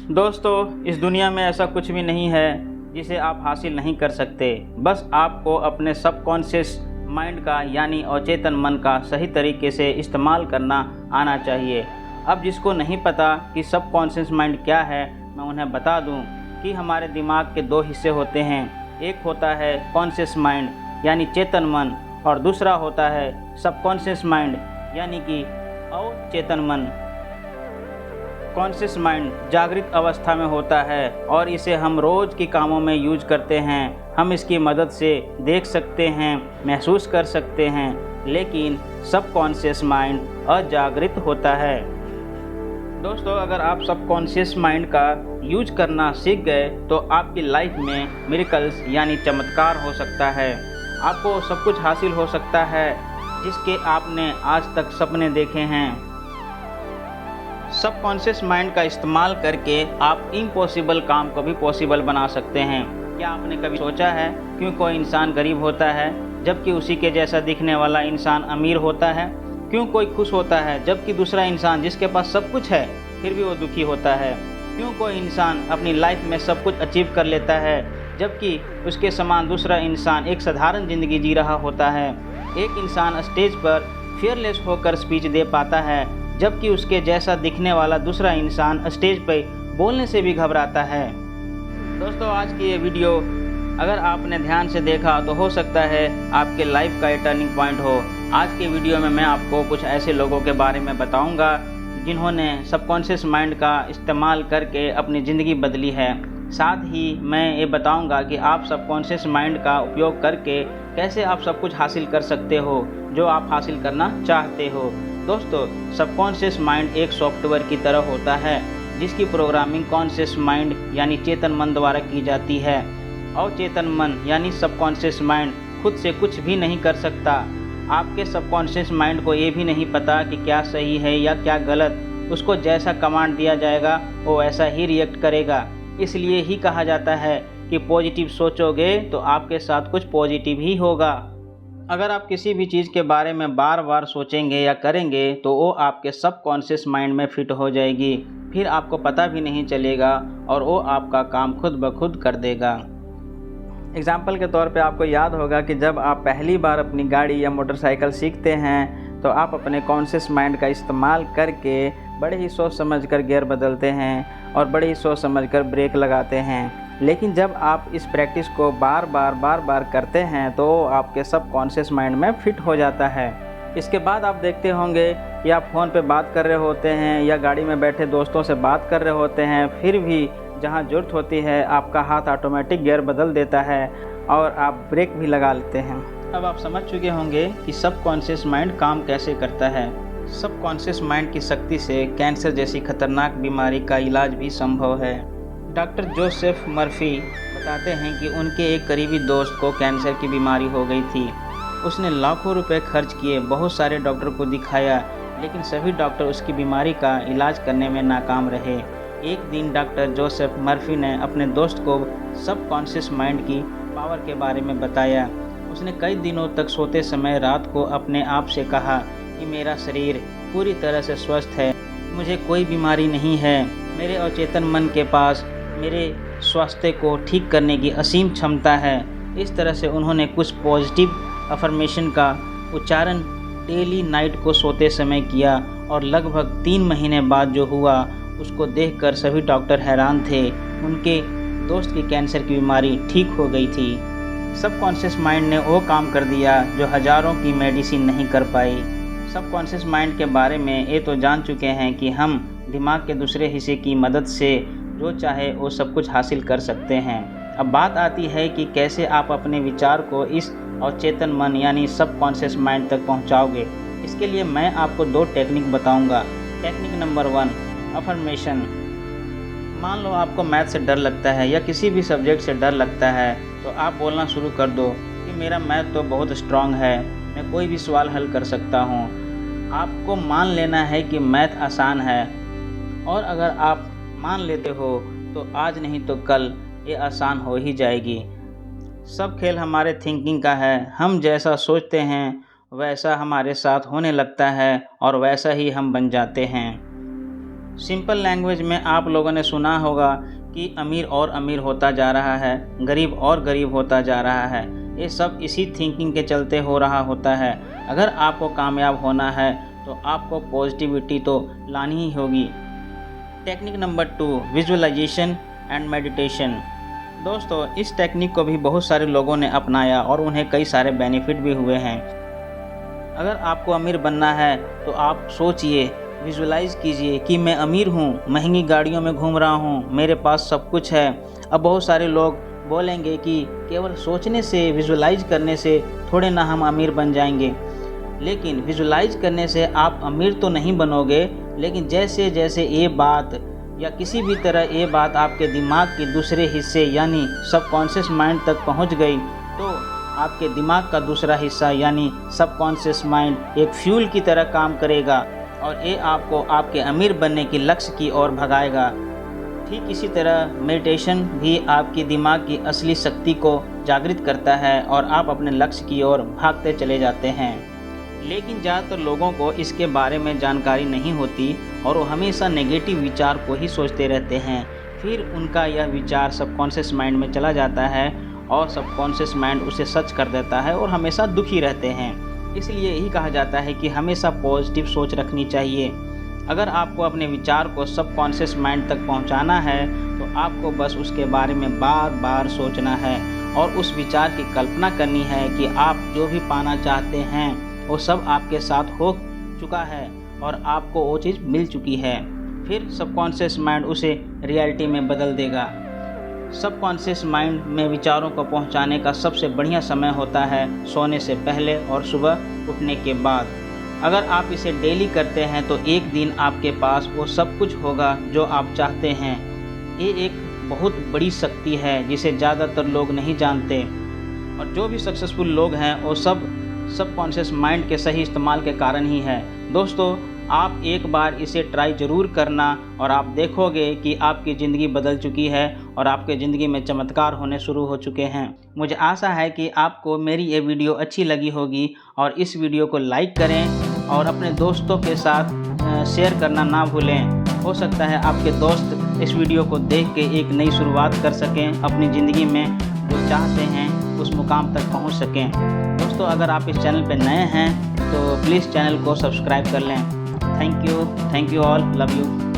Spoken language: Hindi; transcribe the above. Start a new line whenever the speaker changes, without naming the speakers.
दोस्तों, इस दुनिया में ऐसा कुछ भी नहीं है जिसे आप हासिल नहीं कर सकते। बस आपको अपने सबकॉन्शियस माइंड का यानी अचेतन मन का सही तरीके से इस्तेमाल करना आना चाहिए। अब जिसको नहीं पता कि सबकॉन्शियस माइंड क्या है, मैं उन्हें बता दूं कि हमारे दिमाग के दो हिस्से होते हैं। एक होता है कॉन्शियस माइंड यानी चेतन मन, और दूसरा होता है सबकॉन्शियस माइंड यानी कि अवचेतन मन। कॉन्शियस माइंड जागृत अवस्था में होता है और इसे हम रोज़ के कामों में यूज करते हैं। हम इसकी मदद से देख सकते हैं, महसूस कर सकते हैं, लेकिन सबकॉन्शियस माइंड अजागृत होता है। दोस्तों, अगर आप सबकॉन्शियस माइंड का यूज करना सीख गए तो आपकी लाइफ में मिरेकल्स यानी चमत्कार हो सकता है। आपको सब कुछ हासिल हो सकता है जिसके आपने आज तक सपने देखे हैं। सबकॉन्शियस माइंड का इस्तेमाल करके आप इम्पॉसिबल काम को भी पॉसिबल बना सकते हैं। क्या आपने कभी सोचा है क्यों कोई इंसान गरीब होता है जबकि उसी के जैसा दिखने वाला इंसान अमीर होता है? क्यों कोई खुश होता है जबकि दूसरा इंसान जिसके पास सब कुछ है फिर भी वो दुखी होता है? क्यों कोई इंसान अपनी लाइफ में सब कुछ अचीव कर लेता है जबकि उसके समान दूसरा इंसान एक साधारण ज़िंदगी जी रहा होता है? एक इंसान स्टेज पर फियरलेस होकर स्पीच दे पाता है जबकि उसके जैसा दिखने वाला दूसरा इंसान स्टेज पर बोलने से भी घबराता है। दोस्तों, आज की ये वीडियो अगर आपने ध्यान से देखा तो हो सकता है आपके लाइफ का एक टर्निंग पॉइंट हो। आज के वीडियो में मैं आपको कुछ ऐसे लोगों के बारे में बताऊंगा जिन्होंने सबकॉन्शियस माइंड का इस्तेमाल करके अपनी ज़िंदगी बदली है। साथ ही मैं ये बताऊंगा कि आप सबकॉन्शियस माइंड का उपयोग करके कैसे आप सब कुछ हासिल कर सकते हो जो आप हासिल करना चाहते हो। दोस्तों, सबकॉन्शियस माइंड एक सॉफ्टवेयर की तरह होता है जिसकी प्रोग्रामिंग कॉन्शियस माइंड यानी चेतन मन द्वारा की जाती है। अवचेतन मन यानी सबकॉन्शियस माइंड खुद से कुछ भी नहीं कर सकता। आपके सबकॉन्शियस माइंड को ये भी नहीं पता कि क्या सही है या क्या गलत। उसको जैसा कमांड दिया जाएगा वो वैसा ही रिएक्ट करेगा। इसलिए ही कहा जाता है कि पॉजिटिव सोचोगे तो आपके साथ कुछ पॉजिटिव ही होगा। अगर आप किसी भी चीज़ के बारे में बार बार सोचेंगे या करेंगे तो वो आपके सबकॉन्शियस माइंड में फिट हो जाएगी। फिर आपको पता भी नहीं चलेगा और वो आपका काम खुद ब खुद कर देगा। एग्जाम्पल के तौर पे आपको याद होगा कि जब आप पहली बार अपनी गाड़ी या मोटरसाइकिल सीखते हैं तो आप अपने कॉन्शियस माइंड का इस्तेमाल करके बड़े ही सोच समझकर गियर बदलते हैं और बड़े ही सोच समझकर ब्रेक लगाते हैं। लेकिन जब आप इस प्रैक्टिस को बार बार करते हैं तो आपके सबकॉन्शियस माइंड में फिट हो जाता है। इसके बाद आप देखते होंगे कि आप फ़ोन पे बात कर रहे होते हैं या गाड़ी में बैठे दोस्तों से बात कर रहे होते हैं, फिर भी जहाँ ज़रूरत होती है आपका हाथ ऑटोमेटिक गियर बदल देता है और आप ब्रेक भी लगा लेते हैं। अब आप समझ चुके होंगे कि सबकॉन्शियस माइंड काम कैसे करता है। सबकॉन्शियस माइंड की शक्ति से कैंसर जैसी खतरनाक बीमारी का इलाज भी संभव है। डॉक्टर जोसेफ मर्फी बताते हैं कि उनके एक करीबी दोस्त को कैंसर की बीमारी हो गई थी। उसने लाखों रुपए खर्च किए, बहुत सारे डॉक्टर को दिखाया, लेकिन सभी डॉक्टर उसकी बीमारी का इलाज करने में नाकाम रहे। एक दिन डॉक्टर जोसेफ मर्फी ने अपने दोस्त को सबकॉन्शियस माइंड की पावर के बारे में बताया। उसने कई दिनों तक सोते समय रात को अपने आप से कहा कि मेरा शरीर पूरी तरह से स्वस्थ है, मुझे कोई बीमारी नहीं है। मेरे अचेतन मन के पास मेरे स्वास्थ्य को ठीक करने की असीम क्षमता है। इस तरह से उन्होंने कुछ पॉजिटिव अफर्मेशन का उच्चारण डेली नाइट को सोते समय किया और लगभग 3 महीने बाद जो हुआ उसको देखकर सभी डॉक्टर हैरान थे। उनके दोस्त की कैंसर की बीमारी ठीक हो गई थी। सबकॉन्शियस माइंड ने वो काम कर दिया जो हज़ारों की मेडिसिन नहीं कर पाई। सबकॉन्शियस माइंड के बारे में ये तो जान चुके हैं कि हम दिमाग के दूसरे हिस्से की मदद से जो चाहे वो सब कुछ हासिल कर सकते हैं। अब बात आती है कि कैसे आप अपने विचार को इस अवचेतन मन यानी सबकॉन्शियस माइंड तक पहुंचाओगे। इसके लिए मैं आपको 2 टेक्निक बताऊंगा। Technique number 1, affirmation. मान लो आपको मैथ से डर लगता है या किसी भी सब्जेक्ट से डर लगता है तो आप बोलना शुरू कर दो कि मेरा मैथ तो बहुत स्ट्रांग है, मैं कोई भी सवाल हल कर सकता हूँ। आपको मान लेना है कि मैथ आसान है, और अगर आप मान लेते हो तो आज नहीं तो कल ये आसान हो ही जाएगी। सब खेल हमारे थिंकिंग का है। हम जैसा सोचते हैं वैसा हमारे साथ होने लगता है और वैसा ही हम बन जाते हैं। सिंपल लैंग्वेज में आप लोगों ने सुना होगा कि अमीर और अमीर होता जा रहा है, गरीब और गरीब होता जा रहा है। ये सब इसी थिंकिंग के चलते हो रहा होता है। अगर आपको कामयाब होना है तो आपको पॉजिटिविटी तो लानी ही होगी। Technique number 2, visualization and meditation. दोस्तों, इस टेक्निक को भी बहुत सारे लोगों ने अपनाया और उन्हें कई सारे बेनिफिट भी हुए हैं। अगर आपको अमीर बनना है तो आप सोचिए, विजुअलाइज कीजिए कि मैं अमीर हूँ, महंगी गाड़ियों में घूम रहा हूँ, मेरे पास सब कुछ है। अब बहुत सारे लोग बोलेंगे कि केवल सोचने से, विजुअलाइज करने से थोड़े ना हम अमीर बन जाएंगे। लेकिन विजुअलाइज करने से आप अमीर तो नहीं बनोगे, लेकिन जैसे जैसे ये बात या किसी भी तरह ये बात आपके दिमाग के दूसरे हिस्से यानी सबकॉन्शियस माइंड तक पहुंच गई तो आपके दिमाग का दूसरा हिस्सा यानी सबकॉन्शियस माइंड एक फ्यूल की तरह काम करेगा और ये आपको आपके अमीर बनने के लक्ष्य की ओर भगाएगा। ठीक इसी तरह मेडिटेशन भी आपके दिमाग की असली शक्ति को जागृत करता है और आप अपने लक्ष्य की ओर भागते चले जाते हैं। लेकिन ज़्यादातर लोगों को इसके बारे में जानकारी नहीं होती और वो हमेशा नेगेटिव विचार को ही सोचते रहते हैं। फिर उनका यह विचार सबकॉन्शियस माइंड में चला जाता है और सबकॉन्शियस माइंड उसे सच कर देता है और हमेशा दुखी रहते हैं। इसलिए यही कहा जाता है कि हमेशा पॉजिटिव सोच रखनी चाहिए। अगर आपको अपने विचार को सबकॉन्शियस माइंड तक पहुंचाना है तो आपको बस उसके बारे में बार बार सोचना है और उस विचार की कल्पना करनी है कि आप जो भी पाना चाहते हैं वो सब आपके साथ हो चुका है और आपको वो चीज़ मिल चुकी है। फिर सबकॉन्शियस माइंड उसे रियलिटी में बदल देगा। सबकॉन्शियस माइंड में विचारों को पहुंचाने का सबसे बढ़िया समय होता है सोने से पहले और सुबह उठने के बाद। अगर आप इसे डेली करते हैं तो एक दिन आपके पास वो सब कुछ होगा जो आप चाहते हैं। ये एक बहुत बड़ी शक्ति है जिसे ज़्यादातर लोग नहीं जानते और जो भी सक्सेसफुल लोग हैं वो सबकॉन्शियस माइंड के सही इस्तेमाल के कारण ही है। दोस्तों, आप एक बार इसे ट्राई ज़रूर करना और आप देखोगे कि आपकी ज़िंदगी बदल चुकी है और आपके ज़िंदगी में चमत्कार होने शुरू हो चुके हैं। मुझे आशा है कि आपको मेरी ये वीडियो अच्छी लगी होगी और इस वीडियो को लाइक करें और अपने दोस्तों के साथ शेयर करना ना भूलें। हो सकता है आपके दोस्त इस वीडियो को देख के एक नई शुरुआत कर सकें, अपनी ज़िंदगी में जो चाहते हैं उस मुकाम तक पहुँच सकें। दोस्तों, अगर आप इस चैनल पर नए हैं तो प्लीज़ चैनल को सब्सक्राइब कर लें। Thank you all, love you.